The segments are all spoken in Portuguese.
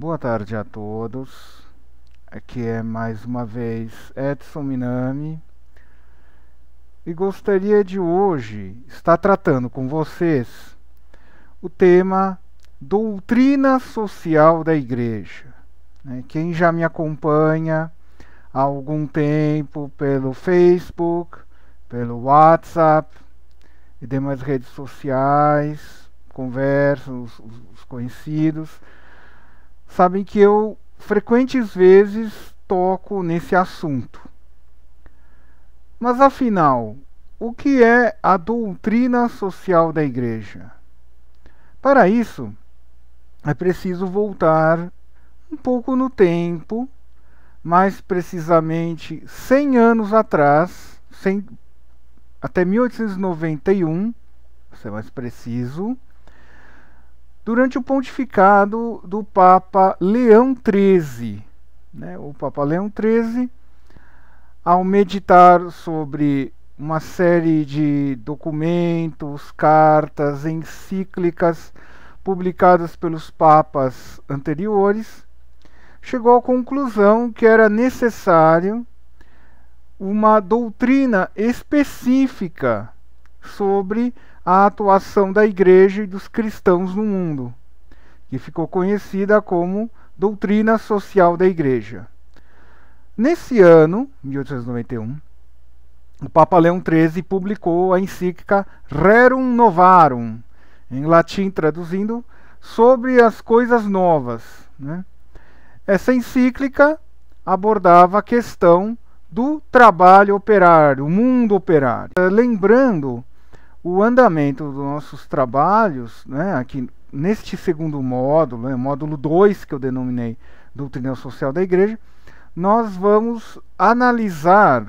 Boa tarde a todos. Aqui é mais uma vez Edson Minami e gostaria de hoje estar tratando com vocês o tema doutrina social da Igreja. Quem já me acompanha há algum tempo pelo Facebook, pelo WhatsApp e demais redes sociais, conversam, os conhecidos, sabem que eu frequentes vezes toco nesse assunto. Mas afinal, o que é a doutrina social da Igreja? Para isso, é preciso voltar um pouco no tempo, mais precisamente 100 anos atrás, até 1891, para ser mais preciso, durante o pontificado do Papa Leão XIII. O Papa Leão XIII, ao meditar sobre uma série de documentos, cartas, encíclicas publicadas pelos papas anteriores, chegou à conclusão que era necessário uma doutrina específica sobre a atuação da Igreja e dos cristãos no mundo, que ficou conhecida como doutrina social da Igreja. Nesse ano, 1891, o Papa Leão XIII publicou a encíclica Rerum Novarum, em latim traduzindo, sobre as coisas novas. Essa encíclica abordava a questão do trabalho operário, o mundo operário. Lembrando o andamento dos nossos trabalhos, aqui neste segundo módulo, módulo 2, que eu denominei Doutrina Social da Igreja, nós vamos analisar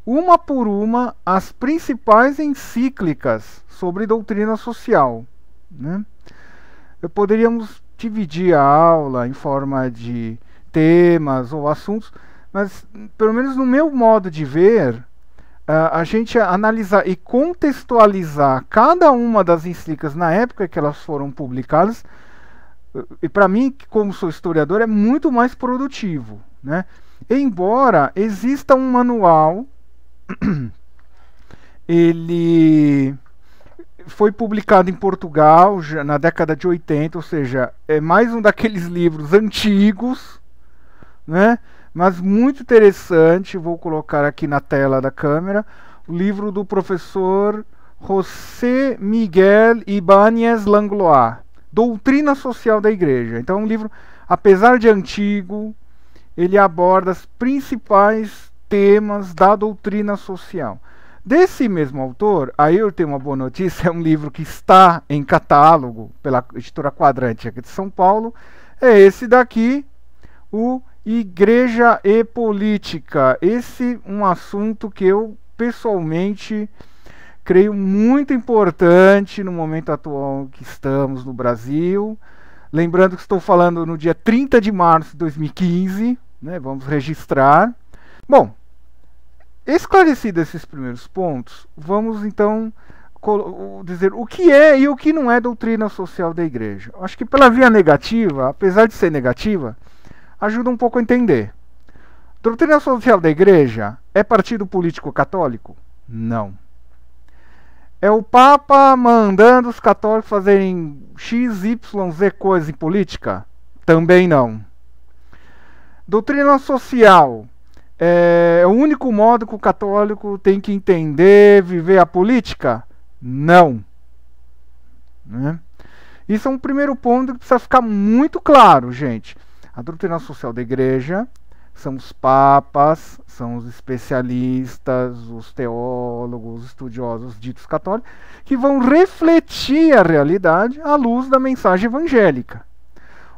uma por uma as principais encíclicas sobre doutrina social. Poderíamos dividir a aula em forma de temas ou assuntos, mas pelo menos no meu modo de ver, a gente analisar e contextualizar cada uma das encíclicas na época que elas foram publicadas, e para mim, como sou historiador, é muito mais produtivo. Embora exista um manual, ele foi publicado em Portugal já na década de 80, ou seja, é mais um daqueles livros antigos, mas muito interessante. Vou colocar aqui na tela da câmera o livro do professor José Miguel Ibáñez Langlois, Doutrina Social da Igreja. Então é um livro, apesar de antigo, ele aborda os principais temas da doutrina social. Desse mesmo autor, aí eu tenho uma boa notícia, é um livro que está em catálogo pela editora Quadrante aqui de São Paulo, é esse daqui, o Igreja e Política. Esse é um assunto que eu pessoalmente creio muito importante no momento atual que estamos no Brasil. Lembrando que estou falando no dia 30 de março de 2015, vamos registrar. Bom, esclarecidos esses primeiros pontos, vamos então dizer o que é e o que não é doutrina social da Igreja. Acho que pela via negativa, apesar de ser negativa, ajuda um pouco a entender. Doutrina social da Igreja é partido político católico? Não. É o Papa mandando os católicos fazerem X, Y, Z coisas em política? Também não. Doutrina social é o único modo que o católico tem que entender, viver a política? Não. Isso é um primeiro ponto que precisa ficar muito claro, gente. A doutrina social da Igreja são os papas, são os especialistas, os teólogos, os estudiosos ditos católicos, que vão refletir a realidade à luz da mensagem evangélica.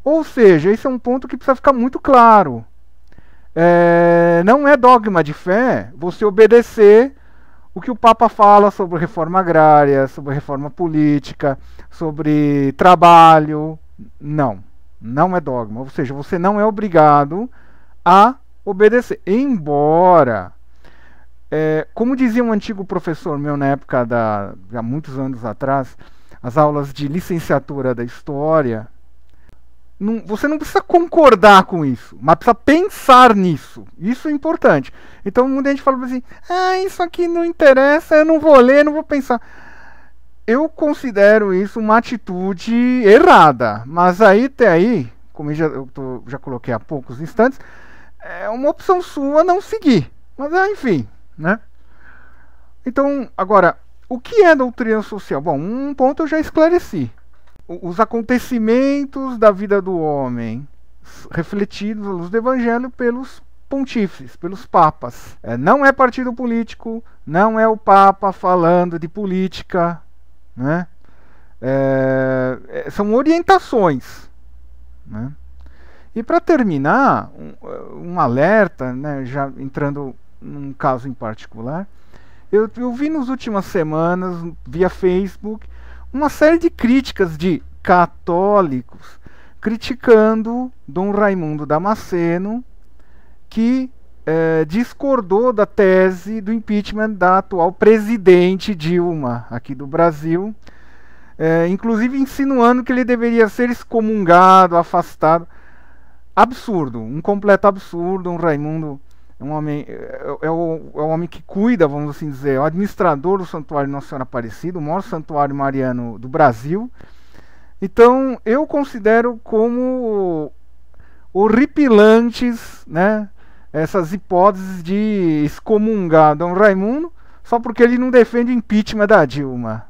Ou seja, esse é um ponto que precisa ficar muito claro. Não é dogma de fé você obedecer o que o Papa fala sobre reforma agrária, sobre reforma política, sobre trabalho. Não é dogma. Ou seja, você não é obrigado a obedecer. Embora, como dizia um antigo professor meu na época, há muitos anos atrás, as aulas de licenciatura da História, Você não precisa concordar com isso, mas precisa pensar nisso. Isso é importante. Então muita gente fala assim, isso aqui não interessa, eu não vou ler, não vou pensar. Eu considero isso uma atitude errada, mas aí até aí, como eu já coloquei há poucos instantes, é uma opção sua não seguir. Mas enfim, né? Então, agora, o que é doutrina social? Bom, um ponto eu já esclareci. Os acontecimentos da vida do homem refletidos à luz do evangelho pelos pontífices, pelos papas. Não é partido político, não é o papa falando de política, né? São orientações, né? E para terminar, um alerta, né, já entrando num caso em particular, eu vi nas últimas semanas, via Facebook, uma série de críticas de católicos criticando Dom Raimundo Damasceno, que discordou da tese do impeachment da atual presidente Dilma, aqui do Brasil, inclusive insinuando que ele deveria ser excomungado, afastado. Absurdo, um completo absurdo. Um Raimundo é um homem, é o homem que cuida, vamos assim dizer, é o administrador do Santuário Nossa Senhora Aparecida, o maior santuário mariano do Brasil. Então eu considero como horripilantes, né, essas hipóteses de excomungar Dom Raimundo só porque ele não defende o impeachment da Dilma.